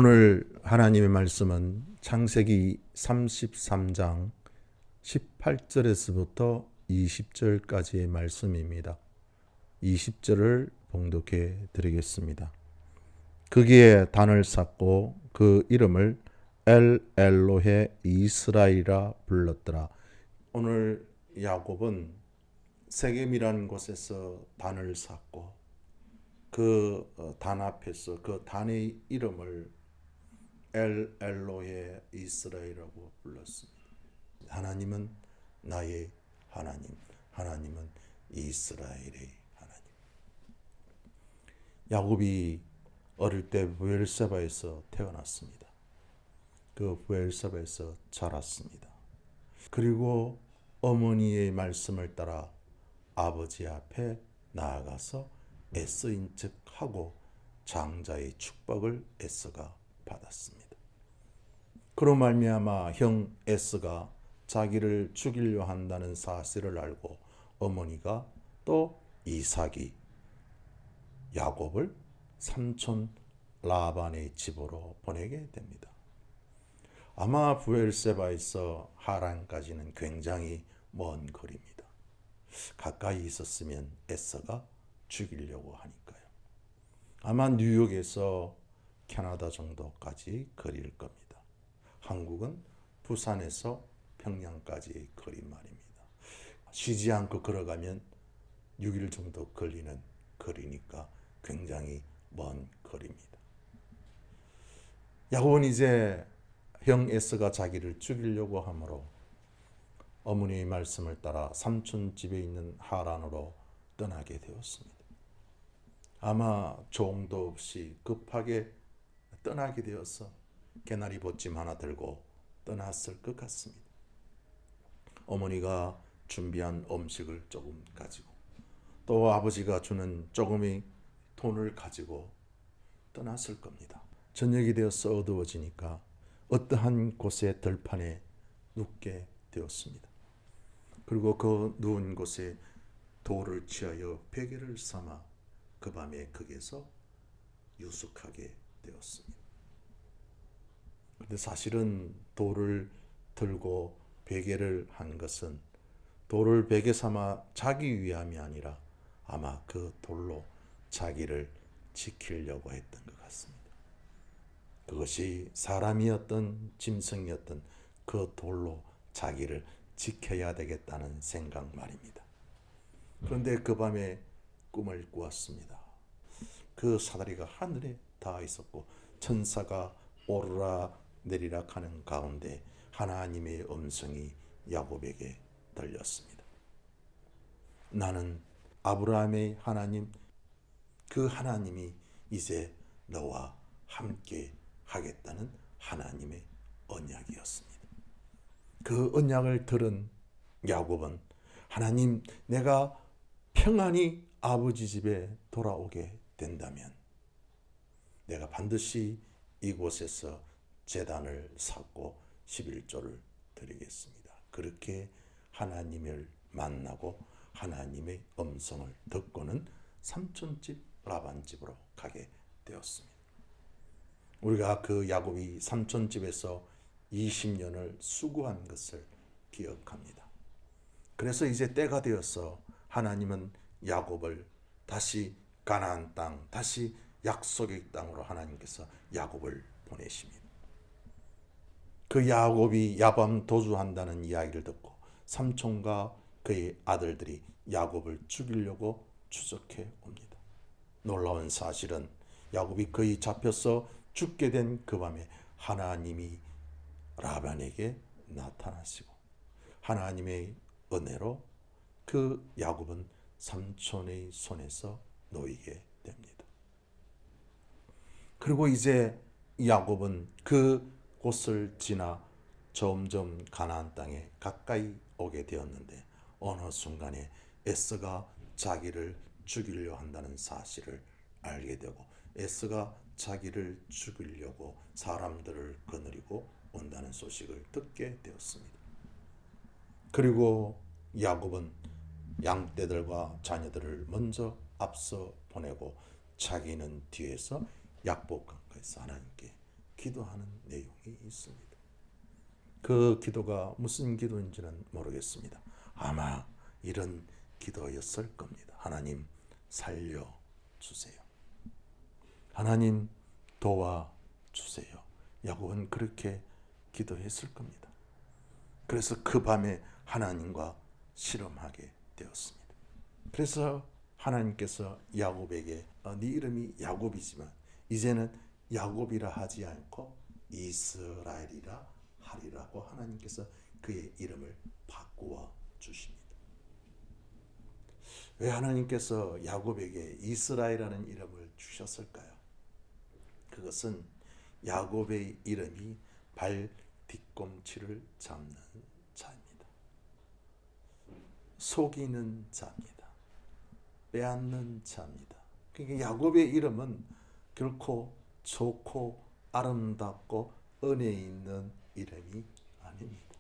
오늘 하나님의 말씀은 창세기 33장 18절에서부터 20절까지의 말씀입니다. 20절을 봉독해 드리겠습니다. 거기에 단을 쌓고 그 이름을 엘로헤 이스라엘이라 불렀더라. 오늘 야곱은 세겜이라는 곳에서 단을 쌓고 그 단 앞에서 그 단의 이름을 엘로헤 이스라엘이라고 불렀습니다. 하나님은 나의 하나님, 하나님은 이스라엘의 하나님. 야곱이 어릴 때 브엘세바에서 태어났습니다. 그 브엘세바에서 자랐습니다. 그리고 어머니의 말씀을 따라 아버지 앞에 나아가서 에서인 척 하고 장자의 축복을 에서가 받았습니다. 그로 말미암아 형 에서가 자기를 죽이려 한다는 사실을 알고 어머니가 또 이삭이 야곱을 삼촌 라반의 집으로 보내게 됩니다. 아마 브엘세바에서 하란까지는 굉장히 먼 거리입니다. 가까이 있었으면 에서가 죽이려고 하니까요. 아마 뉴욕에서 캐나다 정도까지 거리일 겁니다. 한국은 부산에서 평양까지의 거리 말입니다. 쉬지 않고 걸어가면 6일 정도 걸리는 거리니까 굉장히 먼 거리입니다. 야곱은 이제 형 에서가 자기를 죽이려고 하므로 어머니의 말씀을 따라 삼촌 집에 있는 하란으로 떠나게 되었습니다. 아마 종도 없이 급하게 떠나게 되어서 개나리 보찜 하나 들고 떠났을 것 같습니다. 어머니가 준비한 음식을 조금 가지고 또 아버지가 주는 조금의 돈을 가지고 떠났을 겁니다. 저녁이 되어서 어두워지니까 어떠한 곳의 들판에 눕게 되었습니다. 그리고 그 누운 곳에 돌을 취하여 베개를 삼아 그 밤에 거기에서 유숙하게 되었습니다. 그런데 사실은 돌을 들고 베개를 한 것은 돌을 베개 삼아 자기 위함이 아니라 아마 그 돌로 자기를 지키려고 했던 것 같습니다. 그것이 사람이었던 짐승이었던 그 돌로 자기를 지켜야 되겠다는 생각 말입니다. 그런데 그 밤에 꿈을 꾸었습니다. 그 사다리가 하늘에 닿아 있었고 천사가 오르락 내리락 하는 가운데 하나님의 음성이 야곱에게 들렸습니다. 나는 아브라함의 하나님, 그 하나님이 이제 너와 함께 하겠다는 하나님의 언약이었습니다. 그 언약을 들은 야곱은 하나님, 내가 평안히 아버지 집에 돌아오게 된다면 내가 반드시 이곳에서 제단을 쌓고 11조를 드리겠습니다. 그렇게 하나님을 만나고 하나님의 음성을 듣고는 삼촌집 라반집으로 가게 되었습니다. 우리가 그 야곱이 삼촌집에서 20년을 수고한 것을 기억합니다. 그래서 이제 때가 되어서 하나님은 야곱을 다시 가나안 땅, 다시 약속의 땅으로 하나님께서 야곱을 보내십니다. 그 야곱이 야밤 도주한다는 이야기를 듣고 삼촌과 그의 아들들이 야곱을 죽이려고 추적해 옵니다. 놀라운 사실은 야곱이 거의 잡혀서 죽게 된 그 밤에 하나님이 라반에게 나타나시고 하나님의 은혜로 그 야곱은 삼촌의 손에서 놓이게 됩니다. 그리고 이제 야곱은 그 곳을 지나 점점 가나안 땅에 가까이 오게 되었는데 어느 순간에 에서가 자기를 죽이려 한다는 사실을 알게 되고 에서가 자기를 죽이려고 사람들을 거느리고 온다는 소식을 듣게 되었습니다. 그리고 야곱은 양떼들과 자녀들을 먼저 앞서 보내고 자기는 뒤에서 약복강가에서 하나님께 기도하는 내용이 있습니다. 그 기도가 무슨 기도인지는 모르겠습니다. 아마 이런 기도였을 겁니다. 하나님 살려주세요. 하나님 도와주세요. 야곱은 그렇게 기도했을 겁니다. 그래서 그 밤에 하나님과 실험하게 되었습니다. 그래서 하나님께서 야곱에게 네 이름이 야곱이지만 이제는 야곱이라 하지 않고 이스라엘이라 하리라고 하나님께서 그의 이름을 바꾸어 주십니다. 왜 하나님께서 야곱에게 이스라엘이라는 이름을 주셨을까요? 그것은 야곱의 이름이 발 뒤꿈치를 잡는 자입니다. 속이는 자입니다. 빼앗는 자입니다. 그러니까 야곱의 이름은 결코 좋고 아름답고 은혜 있는 이름이 아닙니다.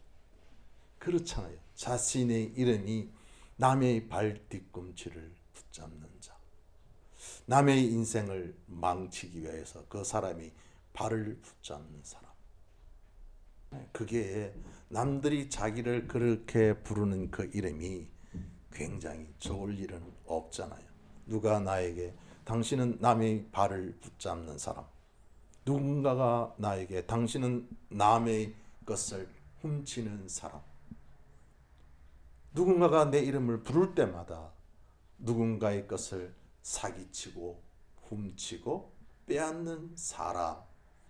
그렇잖아요. 자신의 이름이 남의 발 뒤꿈치를 붙잡는 자, 남의 인생을 망치기 위해서 그 사람이 발을 붙잡는 사람. 그게 남들이 자기를 그렇게 부르는 그 이름이 굉장히 좋을 일은 없잖아요. 누가 나에게 당신은 남의 발을 붙잡는 사람, 누군가가 나에게 당신은 남의 것을 훔치는 사람, 누군가가 내 이름을 부를 때마다 누군가의 것을 사기치고 훔치고 빼앗는 사람,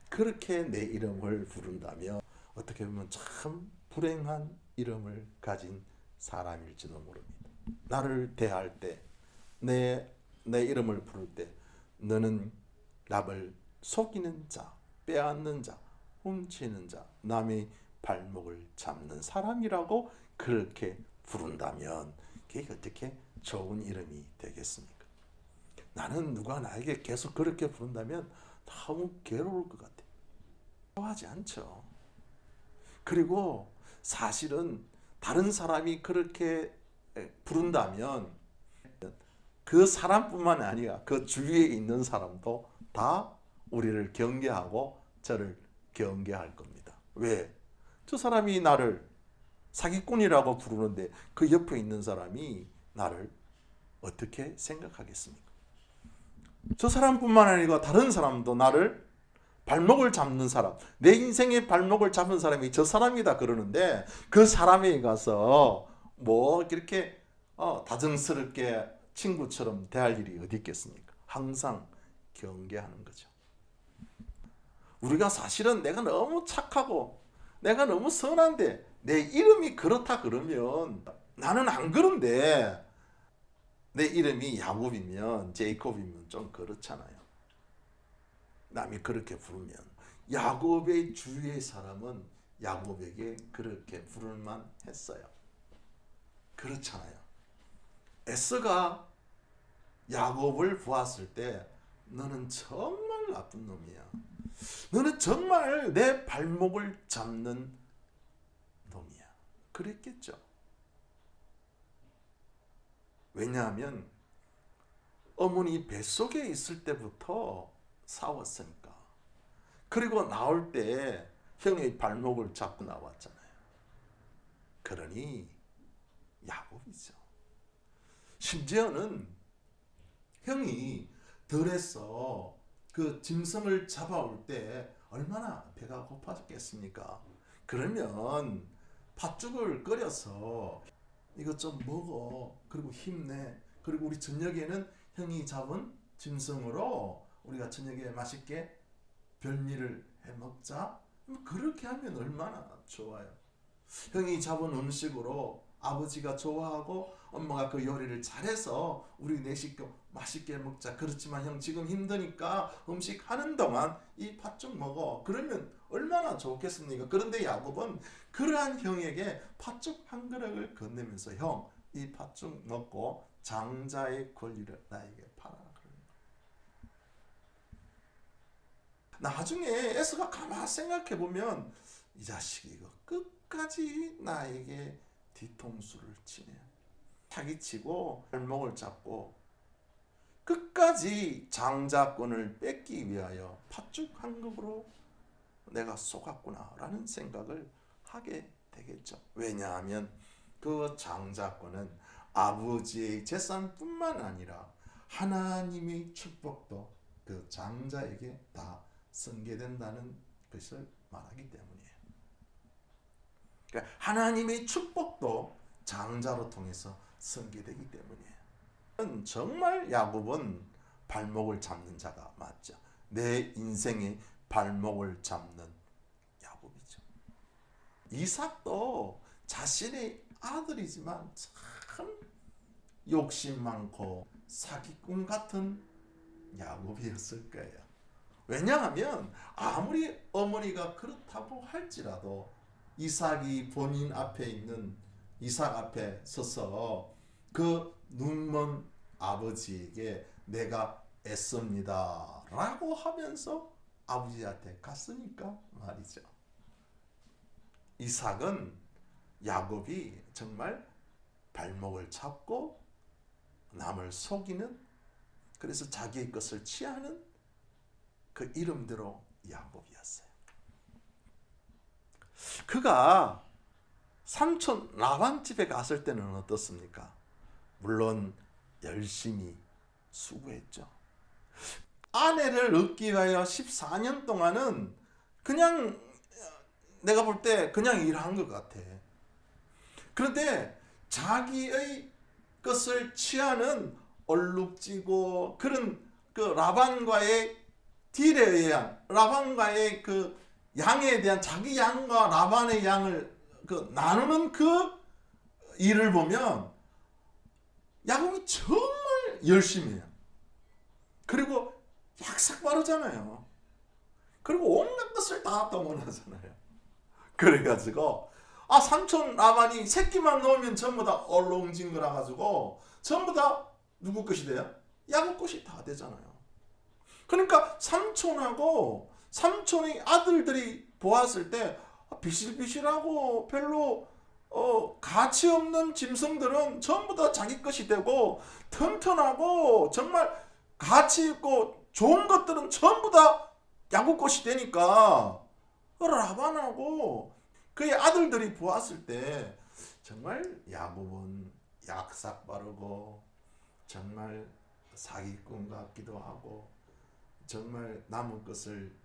그렇게 내 이름을 부른다면 어떻게 보면 참 불행한 이름을 가진 사람일지도 모릅니다. 나를 대할 때, 내 이름을 부를 때 너는 남을 속이는 자, 빼앗는 자, 훔치는 자, 남의 발목을 잡는 사람이라고 그렇게 부른다면 그게 어떻게 좋은 이름이 되겠습니까? 나는 누가 나에게 계속 그렇게 부른다면 너무 괴로울 것 같아요. 좋아하지 않죠. 그리고 사실은 다른 사람이 그렇게 부른다면 그 사람뿐만 아니라 그 주위에 있는 사람도 다 우리를 경계하고 저를 경계할 겁니다. 왜? 저 사람이 나를 사기꾼이라고 부르는데 그 옆에 있는 사람이 나를 어떻게 생각하겠습니까? 저 사람뿐만 아니라 다른 사람도 나를 발목을 잡는 사람, 내 인생의 발목을 잡은 사람이 저 사람이다 그러는데 그 사람에 가서 뭐 이렇게 다정스럽게 친구처럼 대할 일이 어디 있겠습니까? 항상 경계하는 거죠. 우리가 사실은 내가 너무 착하고 내가 너무 선한데 내 이름이 그렇다 그러면 나는 안 그런데 내 이름이 야곱이면 제이콥이면 좀 그렇잖아요. 남이 그렇게 부르면 야곱의 주위의 사람은 야곱에게 그렇게 부를만 했어요. 그렇잖아요. 에서가 야곱을 보았을 때 너는 정말 나쁜 놈이야. 너는 정말 내 발목을 잡는 놈이야. 그랬겠죠. 왜냐하면 어머니 뱃속에 있을 때부터 싸웠으니까. 그리고 나올 때 형의 발목을 잡고 나왔잖아요. 그러니 야곱이죠. 심지어는 형이 들에서 그 짐승을 잡아올 때 얼마나 배가 고팠겠습니까? 그러면 팥죽을 끓여서 이것 좀 먹어. 그리고 힘내. 그리고 우리 저녁에는 형이 잡은 짐승으로 우리가 저녁에 맛있게 별미를 해 먹자. 그렇게 하면 얼마나 좋아요. 형이 잡은 음식으로 아버지가 좋아하고 엄마가 그 요리를 잘해서 우리 넷이서 맛있게 먹자. 그렇지만 형 지금 힘드니까 음식 하는 동안 이 팥죽 먹어. 그러면 얼마나 좋겠습니까? 그런데 야곱은 그러한 형에게 팥죽 한 그릇을 건네면서 형, 이 팥죽 먹고 장자의 권리를 나에게 팔아. 나중에 에서가 가만 생각해 보면 이 자식이 이거 끝까지 나에게 뒤통수를 치네. 사기치고 발목을 잡고 끝까지 장자권을 뺏기 위하여 팥죽 한 그릇으로 내가 속았구나라는 생각을 하게 되겠죠. 왜냐하면 그 장자권은 아버지의 재산뿐만 아니라 하나님의 축복도 그 장자에게 다 승계된다는 것을 말하기 때문이에요. 그러니까 하나님의 축복도 장자로 통해서 승계되기 때문이에요. 정말 야곱은 발목을 잡는 자가 맞죠. 내 인생의 발목을 잡는 야곱이죠. 이삭도 자신의 아들이지만 참 욕심 많고 사기꾼 같은 야곱이었을 거예요. 왜냐하면 아무리 어머니가 그렇다고 할지라도 이삭이 본인 앞에 있는 이삭 앞에 서서 그 눈먼 아버지에게 내가 애씁니다 라고 하면서 아버지한테 갔으니까 말이죠. 이삭은 야곱이 정말 발목을 잡고 남을 속이는, 그래서 자기의 것을 취하는 그 이름대로 야곱이었어요. 그가 삼촌 라반 집에 갔을 때는 어떻습니까? 물론 열심히 수고했죠. 아내를 얻기 위하여 14년 동안은 그냥 내가 볼 때 그냥 일한 것 같아. 그런데 자기의 것을 취하는 얼룩지고 그런 그 라반과의 딜에 의한, 라반과의 그 양에 대한 자기 양과 라반의 양을 그 나누는 그 일을 보면 야곱이 정말 열심히 해요. 그리고 약삭 빠르잖아요. 그리고 온갖 것을 다 동원하잖아요. 그래가지고 삼촌 라반이 새끼만 넣으면 전부 다 얼렁진거라 가지고 전부 다 누구 것이 돼요? 야곱 것이 다 되잖아요. 그러니까 삼촌하고 삼촌의 아들들이 보았을 때 비실비실하고 별로 가치 없는 짐승들은 전부 다 자기 것이 되고, 튼튼하고 정말 가치 있고 좋은 것들은 전부 다 야곱 것이 되니까 라반하고 그의 아들들이 보았을 때 정말 야곱은 약삭 빠르고 정말 사기꾼 같기도 하고 정말 남은 것을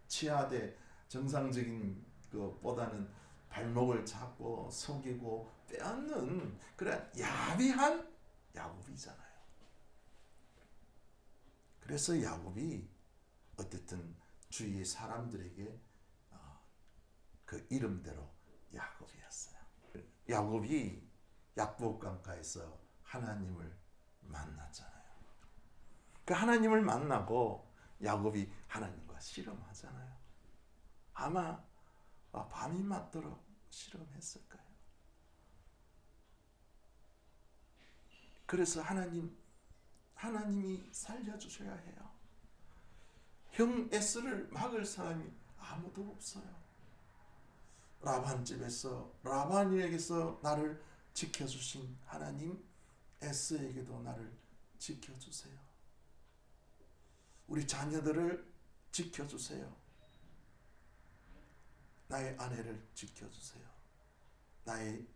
취하되 정상적인 것보다는 발목을 잡고 속이고 빼앗는 그런 야비한 야곱이잖아요. 그래서 야곱이 어쨌든 주위의 사람들에게 그 이름대로 야곱이었어요. 야곱이 약복강가에서 하나님을 만났잖아요. 그 하나님을 만나고 야곱이 하나님과 씨름하잖아요. 아마 밤이 맞도록 씨름했을 거예요. 그래서 하나님이 살려주셔야 해요. 형 에스를 막을 사람이 아무도 없어요. 라반 집에서 라반에게서 나를 지켜주신 하나님, 에스에게도 나를 지켜주세요. 우리 자녀들을 지켜주세요. 나의 아내를 지켜주세요. 나의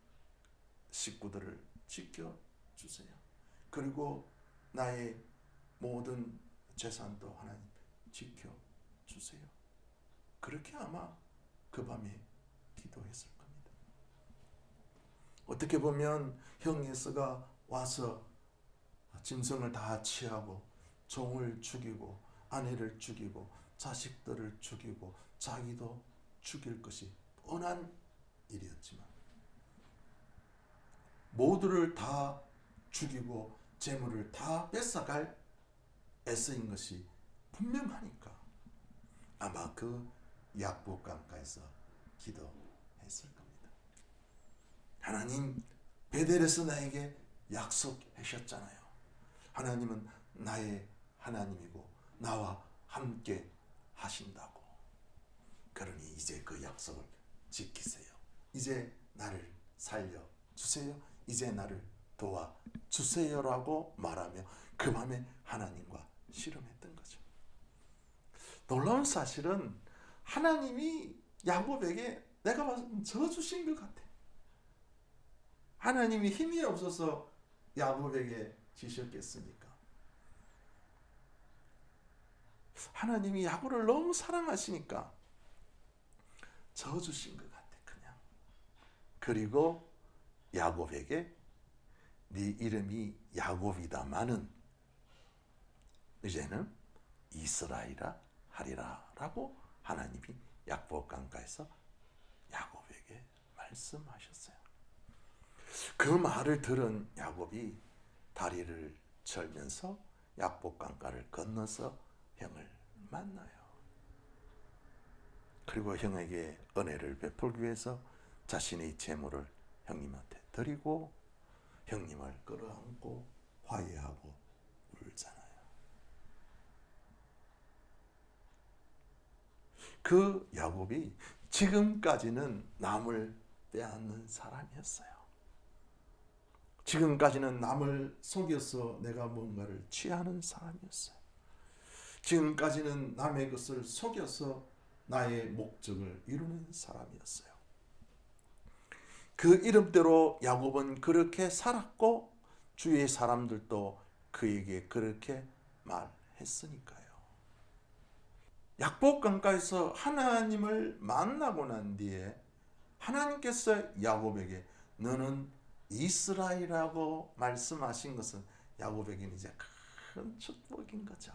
식구들을 지켜주세요. 그리고 나의 모든 재산도 하나님 지켜주세요. 그렇게 아마 그 밤에 기도했을 겁니다. 어떻게 보면 형 에스가 와서 짐승을 다 취하고 종을 죽이고 아내를 죽이고 자식들을 죽이고 자기도 죽일 것이 뻔한 일이었지만 모두를 다 죽이고 재물을 다 뺏어갈 에스인 것이 분명하니까 아마 그 약복강가에서 기도했을 겁니다. 하나님, 베델에서 나에게 약속하셨잖아요. 하나님은 나의 하나님이고 나와 함께 하신다고. 그러니 이제 그 약속을 지키세요. 이제 나를 살려주세요. 이제 나를 도와주세요라고 말하며 그 밤에 하나님과 씨름했던 거죠. 놀라운 사실은 하나님이 야곱에게 내가 봐서 저주신 것 같아. 하나님이 힘이 없어서 야곱에게 지셨겠습니까? 하나님이 야곱을 너무 사랑하시니까 저주신 것 같아 그냥. 그리고 야곱에게 네 이름이 야곱이다마는 이제는 이스라엘이라 하리라 라고 하나님이 약복강가에서 야곱에게 말씀하셨어요. 그 말을 들은 야곱이 다리를 절면서 약복강가를 건너서 형을 만나요. 그리고 형에게 은혜를 베풀기 위해서 자신의 재물을 형님한테 드리고 형님을 끌어안고 화해하고 울잖아요. 그 야곱이 지금까지는 남을 빼앗는 사람이었어요. 지금까지는 남을 속여서 내가 뭔가를 취하는 사람이었어요. 지금까지는 남의 것을 속여서 나의 목적을 이루는 사람이었어요. 그 이름대로 야곱은 그렇게 살았고 주위의 사람들도 그에게 그렇게 말했으니까요. 약복강가에서 하나님을 만나고 난 뒤에 하나님께서 야곱에게 너는 이스라엘이라고 말씀하신 것은 야곱에게는 이제 큰 축복인 거죠.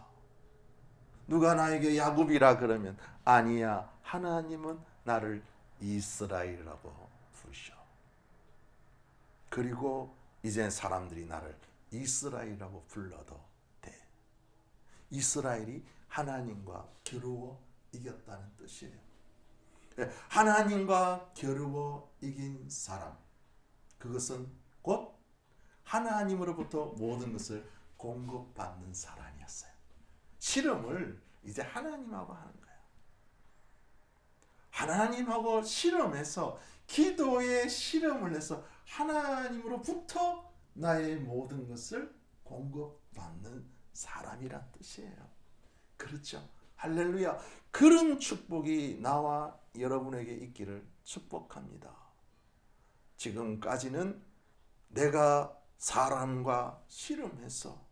누가 나에게 야곱이라 그러면 아니야, 하나님은 나를 이스라엘이라고 부르셔. 그리고 이제 사람들이 나를 이스라엘이라고 불러도 돼. 이스라엘이 하나님과 겨루어 이겼다는 뜻이에요. 하나님과 겨루어 이긴 사람, 그것은 곧 하나님으로부터 모든 것을 공급받는 사람이었어요. 실험을 이제 하나님하고 하는 거예요. 하나님하고 실험해서 기도의 실험을 해서 하나님으로부터 나의 모든 것을 공급받는 사람이란 뜻이에요. 그렇죠? 할렐루야. 그런 축복이 나와 여러분에게 있기를 축복합니다. 지금까지는 내가 사람과 씨름해서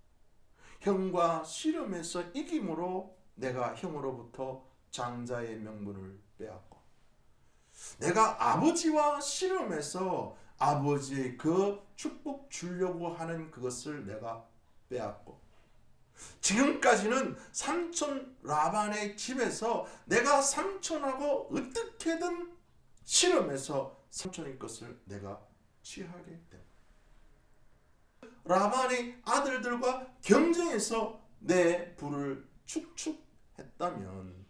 형과 씨름해서 이김으로 내가 형으로부터 장자의 명분을 빼앗고, 내가 아버지와 씨름해서 아버지의 그 축복 주려고 하는 그것을 내가 빼앗고, 지금까지는 삼촌 라반의 집에서 내가 삼촌하고 어떻게든 씨름해서 삼촌의 것을 내가 취하게 됩니다. 라반의 아들들과 경쟁해서 내 부를 축축했다면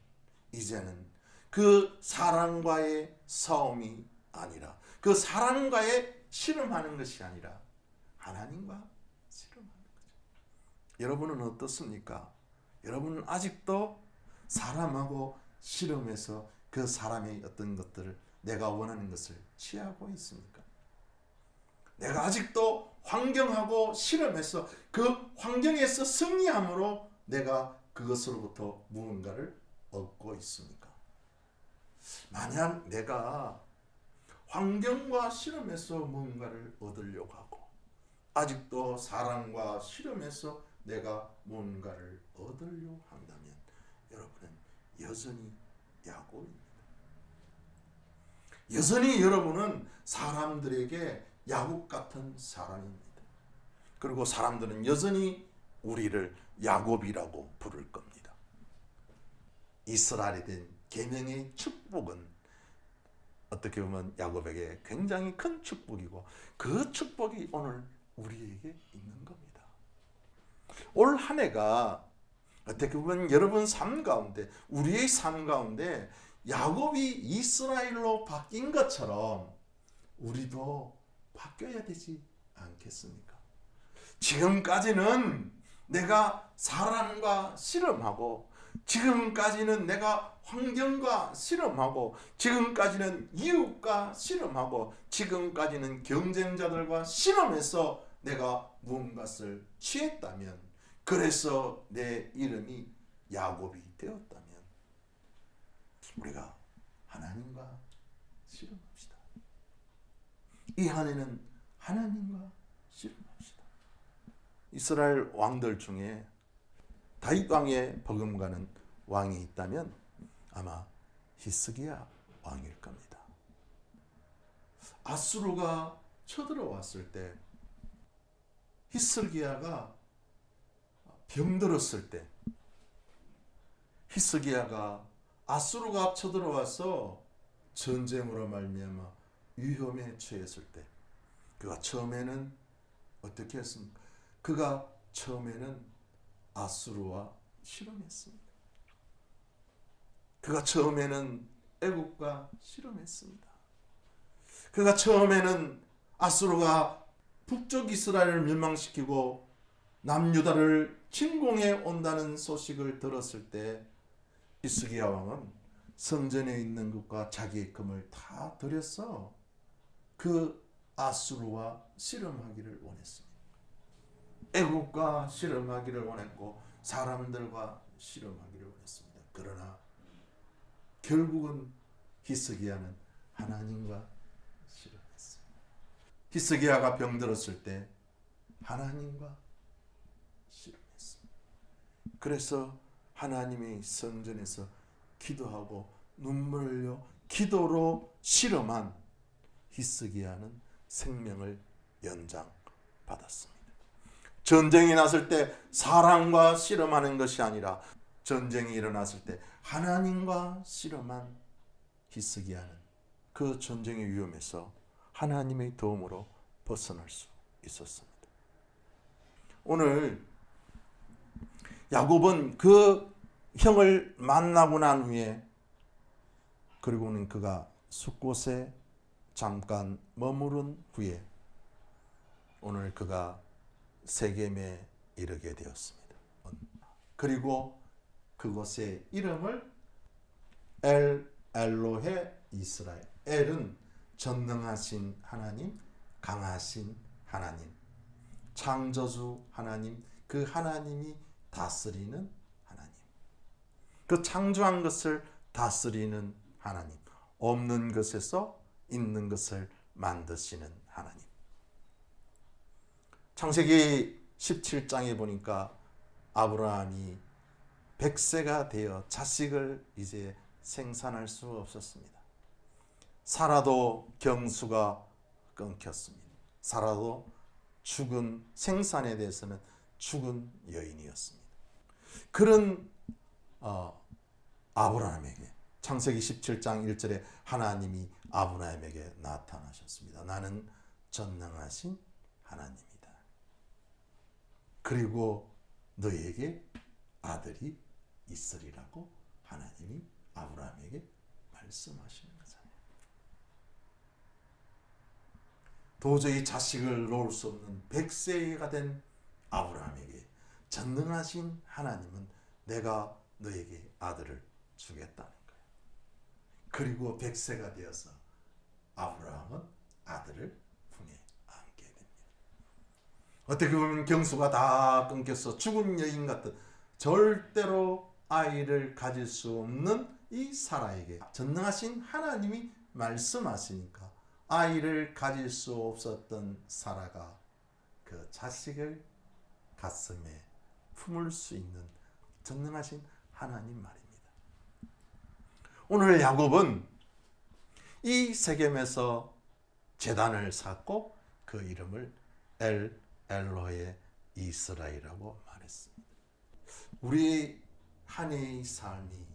이제는 그 사랑과의 싸움이 아니라, 그 사랑과의 씨름하는 것이 아니라 하나님과 씨름하는 거죠. 여러분은 어떻습니까? 여러분은 아직도 사람하고 씨름해서 그 사람의 어떤 것들을, 내가 원하는 것을 취하고 있습니까? 내가 아직도 환경하고 씨름해서 그 환경에서 승리함으로 내가 그것으로부터 무언가를 얻고 있습니까? 만약 내가 환경과 씨름해서 무언가를 얻으려고 하고 아직도 사랑과 씨름해서 내가 무언가를 얻으려고 한다면 여러분은 여전히 야곱입니다. 여전히 여러분은 사람들에게 야곱 같은 사람입니다. 그리고 사람들은 여전히 우리를 야곱이라고 부를 겁니다. 이스라엘에 된 계명의 축복은 어떻게 보면 야곱에게 굉장히 큰 축복이고, 그 축복이 오늘 우리에게 있는 겁니다. 올 한 해가 어떻게 보면 여러분 삶 가운데, 우리의 삶 가운데 야곱이 이스라엘로 바뀐 것처럼 우리도 바뀌어야 되지 않겠습니까? 지금까지는 내가 사람과 씨름하고, 지금까지는 내가 환경과 씨름하고, 지금까지는 이웃과 씨름하고, 지금까지는 경쟁자들과 씨름해서 내가 무언가를 취했다면, 그래서 내 이름이 야곱이 되었다면, 우리가 하나님과 씨름합시다. 이 한 해는 하나님과 씨름합시다. 이스라엘 왕들 중에 다윗 왕에 버금가는 왕이 있다면 아마 히스기야 왕일 겁니다. 아수르가 쳐들어왔을 때 히스기야가 병들었을 때 히스기야가 아수르가 쳐들어와서 전쟁으로 말미암아 위험에 처했을 때 그가 처음에는 어떻게 했습니까? 그가 처음에는 아수르와 씨름했습니다. 그가 처음에는 애국과 씨름했습니다. 그가 처음에는 아수르가 북쪽 이스라엘을 멸망시키고 남유다를 침공해 온다는 소식을 들었을 때 히스기야 왕은 성전에 있는 것과 자기의 금을 다 들여서 그 아수르와 씨름하기를 원했습니다. 애국과 씨름하기를 원했고 사람들과 씨름하기를 원했습니다. 그러나 결국은 히스기야는 하나님과 씨름했습니다. 히스기야가 병들었을 때 하나님과 씨름했습니다. 그래서 하나님의 성전에서 기도하고 눈물 흘려 기도로 씨름한 히스기야는 생명을 연장받았습니다. 전쟁이 났을 때 사람과 씨름하는 것이 아니라 전쟁이 일어났을 때 하나님과 씨름한 히스기야는 그 전쟁의 위험에서 하나님의 도움으로 벗어날 수 있었습니다. 오늘 야곱은 그 형을 만나고 난 후에 그리고는 그가 숫곳에 잠깐 머무른 후에 오늘 그가 세겜에 이르게 되었습니다. 그리고 그곳의 이름을 엘로헤 이스라엘. 엘은 전능하신 하나님, 강하신 하나님, 창조주 하나님, 그 하나님이 다스리는 하나님. 그 창조한 것을 다스리는 하나님. 없는 것에서 있는 것을 만드시는 하나님. 창세기 17장에 보니까 아브라함이 100세가 되어 자식을 이제 생산할 수 없었습니다. 사라도 경수가 끊겼습니다. 사라도 죽은 생산에 대해서는 죽은 여인이었습니다. 그런 아브라함에게 창세기 17장 1절에 하나님이 아브라함에게 나타나셨습니다. 나는 전능하신 하나님이다. 그리고 너에게 아들이 있으리라고 하나님이 아브라함에게 말씀하시는 거잖아요. 도저히 자식을 놓을 수 없는 100세가 된 아브라함에게 전능하신 하나님은 내가 너에게 아들을 주겠다는 거예요. 그리고 100세가 되어서 아브라함은 아들을 품에 안게 됩니다. 어떻게 보면 경수가 다 끊겨서 죽은 여인 같은 절대로 아이를 가질 수 없는 이 사라에게 전능하신 하나님이 말씀하시니까 아이를 가질 수 없었던 사라가 그 자식을 가슴에 품을 수 있는 전능하신 하나님 말입니다. 오늘 야곱은 이 세겜에서 제단을 쌓고 그 이름을 엘로헤 이스라엘이라고 말했습니다. 우리 한 해의 삶이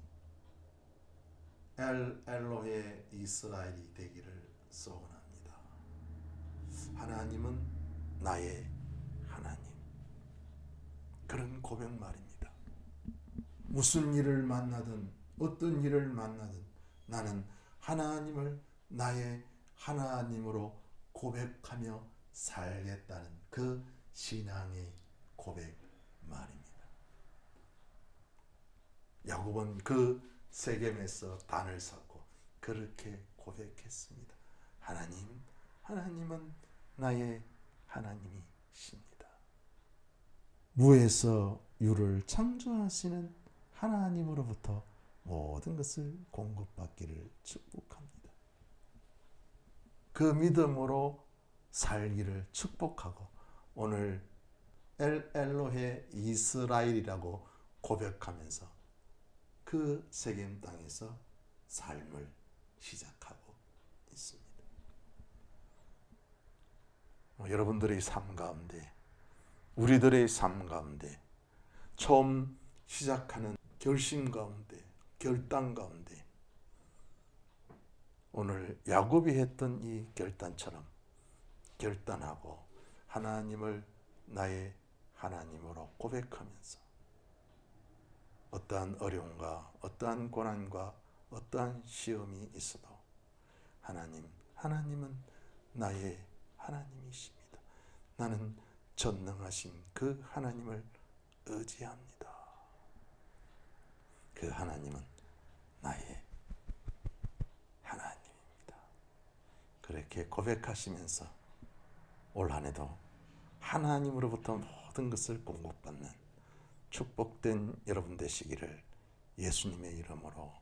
엘로헤 이스라엘이 되기를 소원합니다. 하나님은 나의 하나님. 그런 고백 말입니다. 무슨 일을 만나든 어떤 일을 만나든 나는 하나님을 나의 하나님으로 고백하며 살겠다는 그 신앙의 고백 말입니다. 야곱은 그 세겜에서 단을 쌓고 그렇게 고백했습니다. 하나님은 나의 하나님이십니다. 무에서 유를 창조하시는 하나님으로부터 모든 것을 공급받기를 축복합니다. 그 믿음으로 살기를 축복하고 오늘 엘로헤 이스라엘이라고 고백하면서 그 세겜 땅에서 삶을 시작하고 있습니다. 여러분들의 삶 가운데, 우리들의 삶 가운데 처음 시작하는 결심 가운데, 결단 가운데 오늘 야곱이 했던 이 결단처럼 결단하고 하나님을 나의 하나님으로 고백하면서 어떠한 어려움과 어떠한 고난과 어떠한 시험이 있어도 하나님은 나의 하나님이십니다. 나는 전능하신 그 하나님을 의지합니다. 그 하나님은 나의 하나님입니다. 그렇게 고백하시면서 올 한 해도 하나님으로부터 모든 것을 공급받는 축복된 여러분 되시기를 예수님의 이름으로